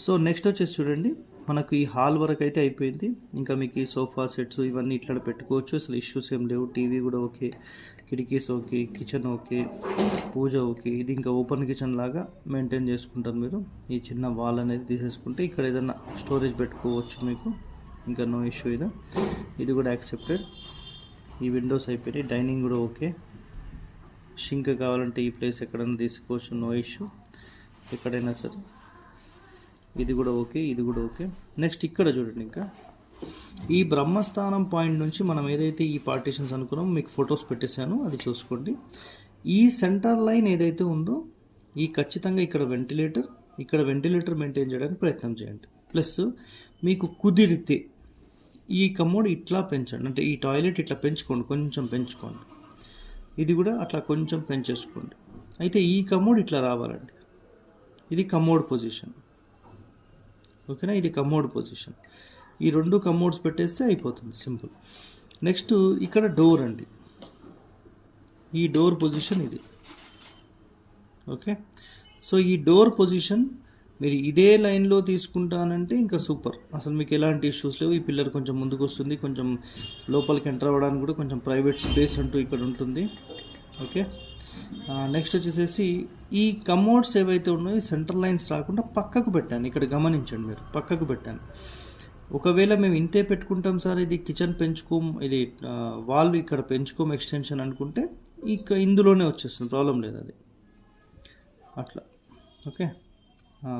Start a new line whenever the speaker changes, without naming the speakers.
So next వచ్చేసి చూడండి, మనకు ఈ హాల్ వరకు అయితే అయిపోయింది. ఇంకా మీకు ఈ సోఫా సెట్స్ ఇవన్నీ ఇట్లా పెట్టుకోవచ్చు, అసలు ఇష్యూస్ ఏం లేవు. టీవీ కూడా ఓకే, కిటికీస్ ఓకే, కిచెన్ ఓకే, పూజ ఓకే. ఇది ఇంకా ఓపెన్ కిచెన్ లాగా మెయింటైన్ చేసుకుంటారు మీరు. ఈ చిన్న వాల్ అనేది తీసేసుకుంటే ఇక్కడ ఏదైనా స్టోరేజ్ పెట్టుకోవచ్చు మీకు, ఇంకా నో ఇష్యూ. ఇది కూడా యాక్సెప్టెడ్. ఈ విండోస్ అయిపోయినాయి. డైనింగ్ కూడా ఓకే. షింక్ కావాలంటే ఈ ప్లేస్ ఎక్కడైనా తీసుకోవచ్చు, నో ఇష్యూ ఎక్కడైనా సరే. ఇది కూడా ఓకే, ఇది కూడా ఓకే. నెక్స్ట్ ఇక్కడ చూడండి, ఇంకా ఈ బ్రహ్మస్థానం పాయింట్ నుంచి మనం ఏదైతే ఈ పార్టీషన్స్ అనుకున్నామో మీకు ఫొటోస్ పెట్టేశాను, అది చూసుకోండి. ఈ సెంటర్ లైన్ ఏదైతే ఉందో ఈ ఖచ్చితంగా ఇక్కడ వెంటిలేటర్ మెయింటైన్ చేయడానికి ప్రయత్నం చేయండి. ప్లస్ మీకు కుదిరితే ఈ కమోడ్ ఇట్లా పెంచండి, అంటే ఈ టాయిలెట్ ఇట్లా పెంచుకోండి, కొంచెం పెంచుకోండి. ఇది కూడా అట్లా కొంచెం పెంచేసుకోండి. అయితే ఈ కమోడ్ ఇట్లా రావాలండి. ఇది కమోడ్ పొజిషన్, ఓకేనా? ఇది కమోడ్ పొజిషన్. ఈ రెండు కమోడ్స్ పెట్టేస్తే అయిపోతుంది, సింపుల్. నెక్స్ట్ ఇక్కడ డోర్ అండి, ఈ డోర్ పొజిషన్ ఇది, ఓకే. సో ఈ డోర్ పొజిషన్ మీరు ఇదే లైన్లో తీసుకుంటానంటే ఇంకా సూపర్, అసలు మీకు ఎలాంటి ఇష్యూస్ లేవు. ఈ పిల్లర్ కొంచెం ముందుకు వస్తుంది, కొంచెం లోపలికి ఎంటర్ అవ్వడానికి కూడా కొంచెం ప్రైవేట్ స్పేస్ అంటూ ఇక్కడ ఉంటుంది, ఓకే. నెక్స్ట్ వచ్చేసేసి ఈ కమోడ్స్ ఏవైతే ఉన్నాయో సెంటర్ లైన్స్ రాకుండా పక్కకు పెట్టాను. ఇక్కడ గమనించండి, మీరు పక్కకు పెట్టాను. ఒకవేళ మేము ఇంతే పెట్టుకుంటాం సార్, ఇది కిచెన్ పెంచుకోం, ఇది వాల్ ఇక్కడ పెంచుకోం ఎక్స్టెన్షన్ అనుకుంటే ఇక ఇందులోనే వచ్చేస్తుంది, ప్రాబ్లం లేదు అది, అట్లా, ఓకే.